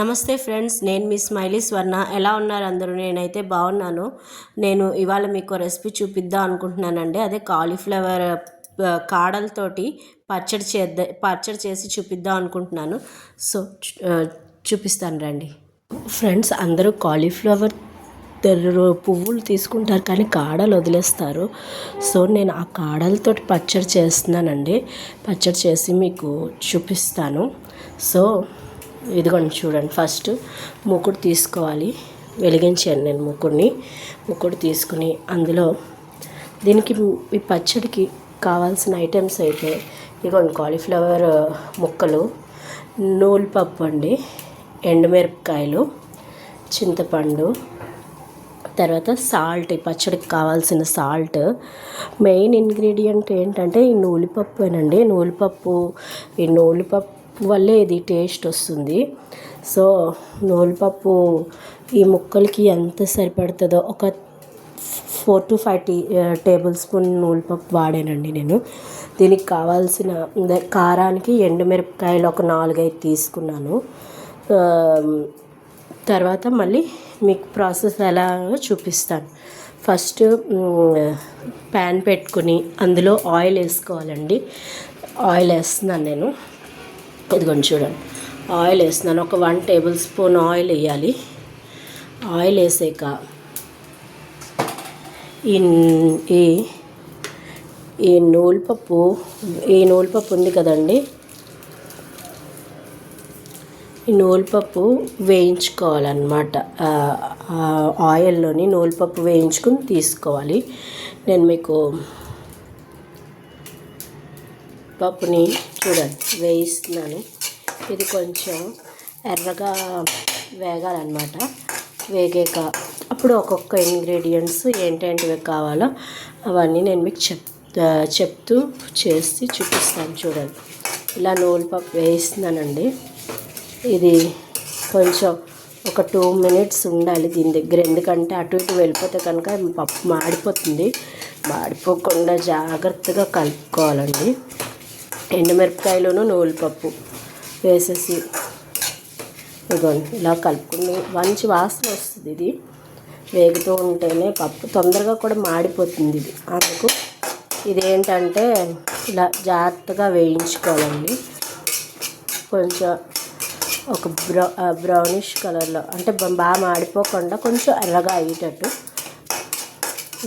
నమస్తే ఫ్రెండ్స్, నేను మీ స్మైలీ స్వర్ణ. ఎలా ఉన్నారు అందరూ? నేనైతే బాగున్నాను. నేను ఇవాళ మీకు రెసిపీ చూపిద్దాం అనుకుంటున్నానండి. అదే కాలీఫ్లవర్ కాడలతోటి పచ్చడి చేసి చూపిద్దాం అనుకుంటున్నాను. సో చూపిస్తాను రండి. ఫ్రెండ్స్, అందరూ కాలీఫ్లవర్ పువ్వులు తీసుకుంటారు కానీ కాడలు వదిలేస్తారు. సో నేను ఆ కాడలతోటి పచ్చడి చేస్తున్నానండి. పచ్చడి చేసి మీకు చూపిస్తాను. సో ఇదిగోండి చూడండి. ఫస్ట్ మూకుడు తీసుకోవాలి. వెలిగించాను నేను మూకుడు తీసుకుని అందులో దీనికి ఈ పచ్చడికి కావాల్సిన ఐటమ్స్ అయితే ఇదిగోండి కాలీఫ్లవర్ ముక్కలు, నూలుపప్పు అండి, ఎండుమిరపకాయలు, చింతపండు, తర్వాత సాల్ట్. ఈ పచ్చడికి కావాల్సిన సాల్ట్. మెయిన్ ఇంగ్రీడియంట్ ఏంటంటే ఈ నూలుపప్పునండి. ఈ నూలుపప్పు వల్లే ఇది టేస్ట్ వస్తుంది. సో నూలుపప్పు ఈ ముక్కలకి ఎంత సరిపడుతుందో ఒక 4 to 5 టేబుల్ స్పూన్ నూలుపప్పు వాడానండి నేను. దీనికి కావాల్సిన కారానికి ఎండుమిరపకాయలు ఒక 4-5 తీసుకున్నాను. తర్వాత మళ్ళీ మీకు ప్రాసెస్ ఎలా చూపిస్తాను. ఫస్ట్ ప్యాన్ పెట్టుకుని అందులో ఆయిల్ వేసుకోవాలండి. ఆయిల్ వేస్తున్నాను నేను. ఇదిగోండి చూడండి, ఆయిల్ వేస్తున్నాను. ఒక 1 టేబుల్ స్పూన్ ఆయిల్ వేయాలి. ఆయిల్ వేసాక ఈ నూలుపప్పు ఉంది కదండి, ఈ నూలుపప్పు వేయించుకోవాలన్నమాట. ఆయిల్లోని నూలుపప్పు వేయించుకుని తీసుకోవాలి. నేను మీకు పప్పుని చూడండి వేయిస్తున్నాను. ఇది కొంచెం ఎర్రగా వేగాలన్నమాట. వేగాక అప్పుడు ఒక్కొక్క ఇంగ్రీడియంట్స్ ఏంటేంటివి కావాలో అవన్నీ నేను మీకు చెప్తూ చేసి చూపిస్తాను. చూడండి, ఇలా నూలుపప్పు వేయిస్తున్నానండి. ఇది కొంచెం ఒక 2 minutes ఉండాలి దీని దగ్గర. ఎందుకంటే అటు ఇటు వెళ్ళిపోతే కనుక పప్పు మాడిపోతుంది. మాడిపోకుండా జాగ్రత్తగా కలుపుకోవాలండి. ఎండుమిరపకాయలను నూలుపప్పు వేసేసి ఇదిగోండి ఇలా కలుపుకుని మంచి వాసన వస్తుంది. ఇది వేగుతూ ఉంటేనే పప్పు తొందరగా కూడా మాడిపోతుంది. ఇది అందుకు ఇదేంటంటే ఇలా జాగ్రత్తగా వేయించుకోవాలండి. కొంచెం ఒక బ్రౌనిష్ కలర్లో, అంటే బాగా మాడిపోకుండా కొంచెం ఎర్రగా అయ్యేటట్టు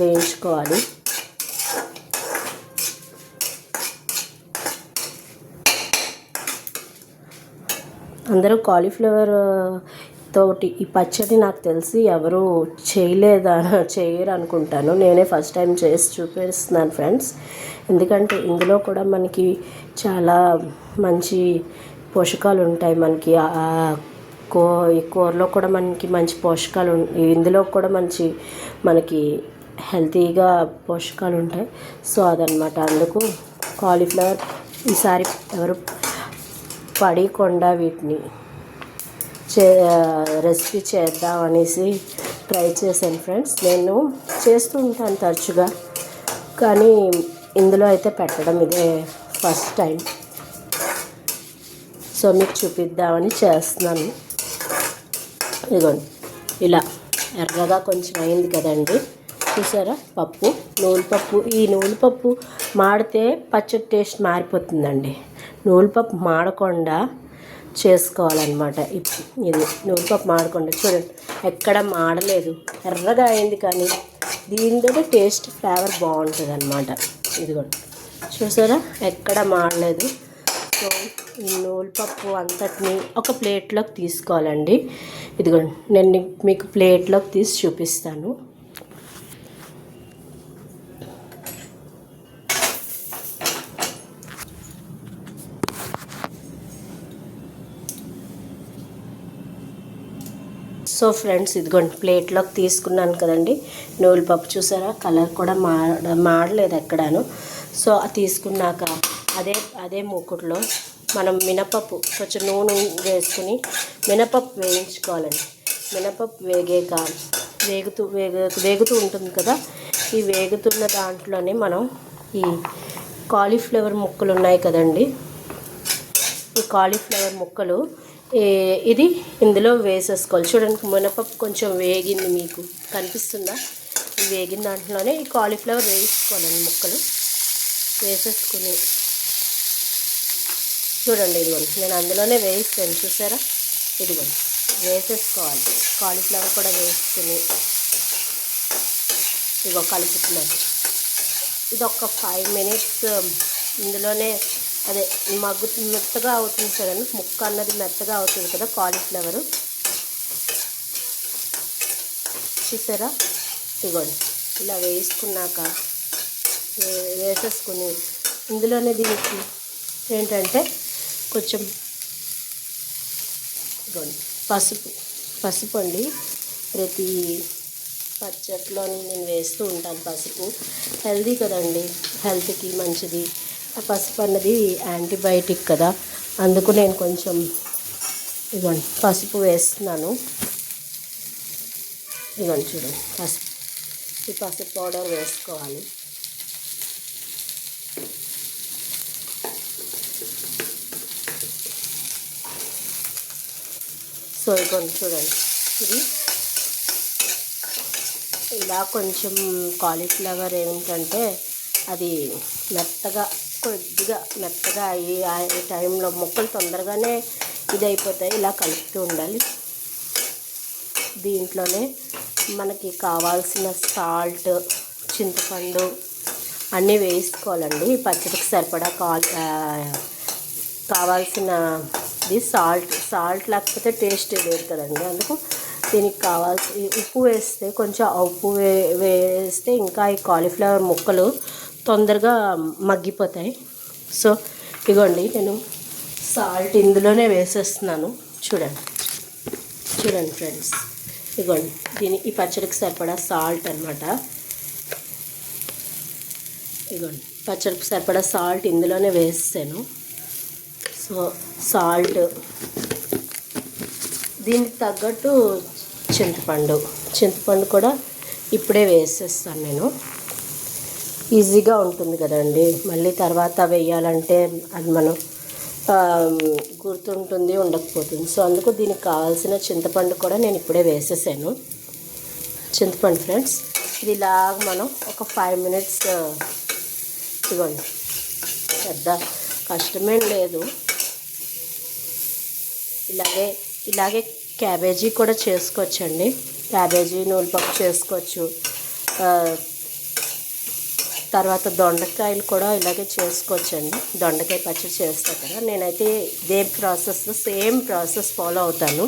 వేయించుకోవాలి. అందరూ కాలీఫ్లవర్ తోటి ఈ పచ్చడి నాకు తెలిసి ఎవరు చేయరు అనుకుంటాను. నేనే ఫస్ట్ టైం చేసి చూపిస్తున్నాను ఫ్రెండ్స్. ఎందుకంటే ఇందులో కూడా మనకి చాలా మంచి పోషకాలు ఉంటాయి. మనకి ఈ కూరలో కూడా మనకి మంచి పోషకాలు, ఇందులో కూడా మనకి హెల్తీగా పోషకాలు ఉంటాయి. సో అదనమాట. అందుకు కాలీఫ్లవర్ ఈసారి ఎవరు పడకుండా వీటిని రెసిపీ చేద్దాం అనేసి ట్రై చేశాను ఫ్రెండ్స్. నేను చేస్తూ ఉంటాను తరచుగా, కానీ ఇందులో అయితే పెట్టడం ఇదే ఫస్ట్ టైం. సో మీకు చూపిద్దామని చేస్తున్నాను. ఇదిగోండి ఇలా ఎర్రగా కొంచెం అయింది కదండి. చూసారా పప్పు, నూలుపప్పు. ఈ నూలుపప్పు మాడితే పచ్చడి టేస్ట్ మారిపోతుందండి. నూలుపప్పు మాడకుండా చేసుకోవాలన్నమాట. ఇది నూలుపప్పు మాడకుండా చూడండి, ఎక్కడ మాడలేదు, ఎర్రగా అయింది. కానీ దీనితో టేస్ట్ ఫ్లేవర్ బాగుంటుంది అన్నమాట. ఇదిగోండి చూసారా, ఎక్కడ మాడలేదు. సో ఈ నూలుపప్పు అంతటిని ఒక ప్లేట్లోకి తీసుకోవాలండి. ఇదిగోండి నేను మీకు ప్లేట్లోకి తీసి చూపిస్తాను. సో ఫ్రెండ్స్, ఇదిగోండి ప్లేట్లోకి తీసుకున్నాను కదండి నూలుపప్పు. చూసారా, కలర్ కూడా మాడలేదు ఎక్కడాను. సో తీసుకున్నాక అదే మూకుడులో మనం మినపప్పు కొంచెం నూనె వేసుకుని మినపప్పు వేయించుకోవాలండి. మినపప్పు వేగాక వేగుతూ ఉంటుంది కదా, ఈ వేగుతున్న దాంట్లోనే మనం ఈ కాలీఫ్లవర్ ముక్కలు ఉన్నాయి కదండి, ఈ కాలీఫ్లవర్ ముక్కలు ఇది ఇందులో వేసేసుకోవాలి. చూడండి మినపప్పు కొంచెం వేగింది, మీకు కనిపిస్తుందా? వేగిన దాంట్లోనే ఈ కాలీఫ్లవర్ వేసుకోవాలండి. ముక్కలు వేసేసుకుని చూడండి, ఇదిగోండి నేను అందులోనే వేయిస్తాను, చూసారా? ఇదిగోండి వేసేసుకోవాలి. కాలీఫ్లవర్ కూడా వేసుకుని ఇదిగో కలుపుతున్నాను. ఇది ఒక 5 మినిట్స్ ఇందులోనే అదే మెత్తగా అవుతుంది చూడండి. ముక్క అన్నది మెత్తగా అవుతుంది కదా కాలీఫ్లవరు, చూసారా? ఇదిగోండి ఇలా వేసుకున్నాక వేసేసుకుని ఇందులోనే దీనికి ఏంటంటే కొంచెం ఇదిగోండి పసుపు అండి. ప్రతి పచ్చట్లోని నేను వేస్తూ ఉంటాను పసుపు. హెల్దీ కదండి, హెల్త్కి మంచిది. ఆ పసుపు అన్నది యాంటీబయాటిక్ కదా, అందుకు నేను కొంచెం ఇదిగోండి పసుపు వేస్తున్నాను. ఇదిగోండి చూడండి పసుపు, ఈ పసుపు పౌడర్ వేసుకోవాలి. సో ఇదిగోండి చూడండి, ఇది ఇలా కొంచెం కాలీఫ్లవర్ ఏంటంటే అది కొద్దిగా మెత్తగా అయ్యి ఆ టైంలో ముక్కలు తొందరగానే ఇది అయిపోతాయి. ఇలా కలుపుతూ ఉండాలి. దీంట్లోనే మనకి కావాల్సిన సాల్ట్, చింతపండు అన్నీ వేసుకోవాలండి. పచ్చడికి సరిపడా కావాల్సినది సాల్ట్ లేకపోతే టేస్ట్ లేదు కదండి. అందుకు దీనికి కావాల్సి ఉప్పు వేస్తే కొంచెం ఉప్పు వేస్తే ఇంకా ఈ కాలీఫ్లవర్ ముక్కలు తొందరగా మగ్గిపోతాయి. సో ఇదిగోండి నేను సాల్ట్ ఇందులోనే వేసేస్తున్నాను. చూడండి ఫ్రెండ్స్, ఇదిగోండి ఈ పచ్చడికి సరిపడా సాల్ట్ అనమాట. ఇదిగోండి పచ్చడికి సరిపడా సాల్ట్ ఇందులోనే వేసాను. సో సాల్ట్, దీనికి తగ్గట్టు చింతపండు కూడా ఇప్పుడే వేసేస్తాను నేను. ఈజీగా ఉంటుంది కదండి, మళ్ళీ తర్వాత వేయాలంటే అది మనం గుర్తుంటుంది ఉండకపోతుంది. సో అందుకు దీనికి కావాల్సిన చింతపండు కూడా నేను ఇప్పుడే వేసేసాను. చింతపండు ఫ్రెండ్స్, ఇది ఇలాగ మనం ఒక 5 మినిట్స్ ఇవ్వండి. పెద్ద కష్టమేం లేదు. ఇలాగే క్యాబేజీ కూడా చేసుకోవచ్చండి. క్యాబేజీ నూనెపప్పు చేసుకోవచ్చు. తర్వాత దొండకాయలు కూడా ఇలాగే చేసుకోవచ్చండి. దొండకాయ పచ్చడి చేస్తాను కదా, నేనైతే ఇదే సేమ్ ప్రాసెస్ ఫాలో అవుతాను.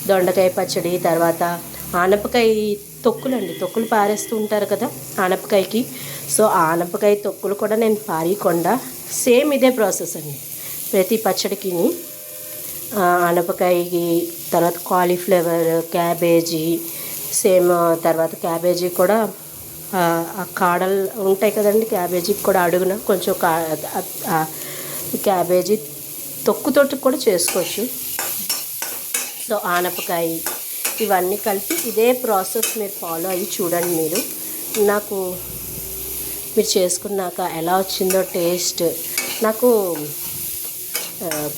దొండకాయ పచ్చడి, తర్వాత ఆనపకాయ తొక్కులు పారేస్తూ ఉంటారు కదా ఆనపకాయకి. సో ఆనపకాయ తొక్కులు కూడా నేను పారీయకుండా సేమ్ ఇదే ప్రాసెస్ అండి. ప్రతి పచ్చడికి ఆనపకాయకి, తర్వాత కాలీఫ్లవర్, క్యాబేజీ సేమ్. తర్వాత క్యాబేజీ కూడా ఆ కాడలు ఉంటాయి కదండి, క్యాబేజీకి కూడా అడుగున కొంచెం క్యాబేజీ తొక్కుతోటి కూడా చేసుకోవచ్చు. సో ఆనపకాయ ఇవన్నీ కలిపి ఇదే ప్రాసెస్ మీరు ఫాలో అయ్యి చూడండి. మీరు చేసుకున్నాక ఎలా వచ్చిందో టేస్ట్ నాకు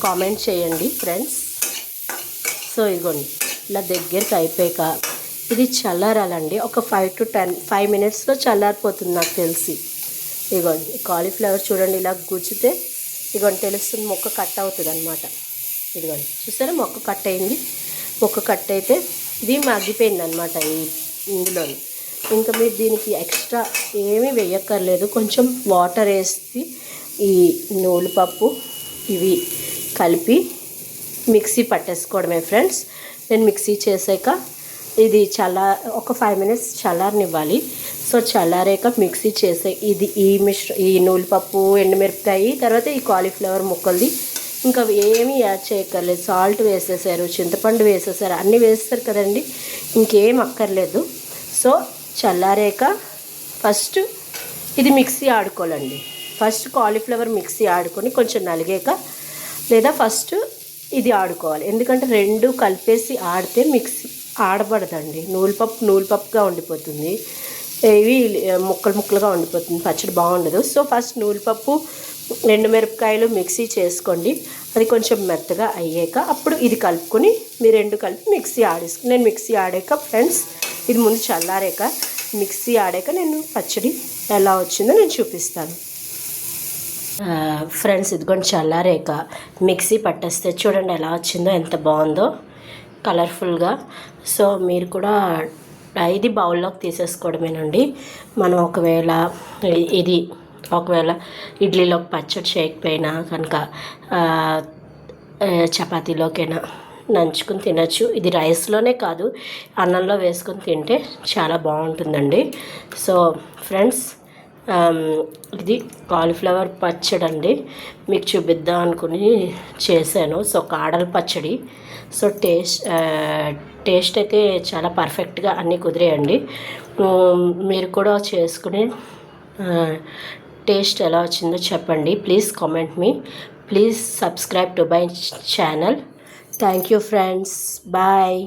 కామెంట్ చేయండి ఫ్రెండ్స్. సో ఇదిగోండి ఇలా దగ్గరికి అయిపోయాక ఇది చల్లారాలండి. ఒక 5 మినిట్స్లో చల్లారిపోతుంది నాకు తెలిసి. ఇదిగోండి కాలీఫ్లవర్ చూడండి, ఇలా గుచ్చితే ఇదిగోండి తెలుస్తుంది, మొక్క కట్ అవుతుంది అనమాట. ఇదిగోండి చూసారా, మొక్క కట్ అయింది. మొక్క కట్ అయితే ఇది మగ్గిపోయింది అనమాట ఇందులోని. ఇంకా మీరు దీనికి ఎక్స్ట్రా ఏమీ వేయక్కర్లేదు. కొంచెం వాటర్ వేసి ఈ నూలుపప్పు ఇవి కలిపి మిక్సీ పట్టేసుకోవడమే ఫ్రెండ్స్. నేను మిక్సీ చేసాక ఇది ఒక 5 మినిట్స్ చల్లారనివ్వాలి. సో చల్లారాక మిక్సీ చేసే ఈ నూలుపప్పు, ఎండుమిరపకాయ, తర్వాత ఈ కాలీఫ్లవర్ ముక్కలది ఇంకా ఏమీ యాడ్ చేయక్కర్లేదు. సాల్ట్ వేసేసారు, చింతపండు వేసేసారు, అన్నీ వేస్తారు కదండి, ఇంకేం అక్కర్లేదు. సో చల్లారాక ఫస్ట్ ఇది మిక్సీ ఆడుకోవాలండి. ఫస్ట్ కాలీఫ్లవర్ మిక్సీ ఆడుకొని కొంచెం నలిగాక, లేదా ఫస్ట్ ఇది ఆడుకోవాలి. ఎందుకంటే రెండు కలిపేసి ఆడితే మిక్సీ ఆడబడదండి. నూలుపప్పుగా ఉండిపోతుంది, ఇవి ముక్కలుగా ఉండిపోతుంది, పచ్చడి బాగుండదు. సో ఫస్ట్ నూలుపప్పు, ఎండుమిరపకాయలు మిక్సీ చేసుకోండి. అది కొంచెం మెత్తగా అయ్యాక అప్పుడు ఇది కలుపుకొని మీ రెండు కలిపి మిక్సీ ఆడేసుకుని, నేను మిక్సీ ఆడాక ఫ్రెండ్స్ ఇది ముందు చల్లారాక మిక్సీ ఆడాక నేను పచ్చడి ఎలా వచ్చిందో నేను చూపిస్తాను. ఫ్రెండ్స్ ఇదిగోండి చల్లారాక మిక్సీ పట్టేస్తే చూడండి ఎలా వచ్చిందో, ఎంత బాగుందో కలర్ఫుల్గా. సో మీరు కూడా ఇది బౌల్లోకి తీసేసుకోవడమేనండి. మనం ఒకవేళ ఇడ్లీలోకి పచ్చడి చేయకపోయినా కనుక చపాతీలోకైనా నంచుకుని తినచ్చు. ఇది రైస్లోనే కాదు అన్నంలో వేసుకొని తింటే చాలా బాగుంటుందండి. సో ఫ్రెండ్స్ ఇది కాలీఫ్లవర్ పచ్చడి అండి, మీకు చూపిద్దాం అనుకుని చేశాను. సో కాడల పచ్చడి. సో టేస్ట్ అయితే చాలా పర్ఫెక్ట్గా అన్నీ కుదిరేయండి. మీరు కూడా చేసుకుని టేస్ట్ ఎలా వచ్చిందో చెప్పండి. ప్లీజ్ కామెంట్ మీ, please subscribe to my channel. Thank you friends, bye.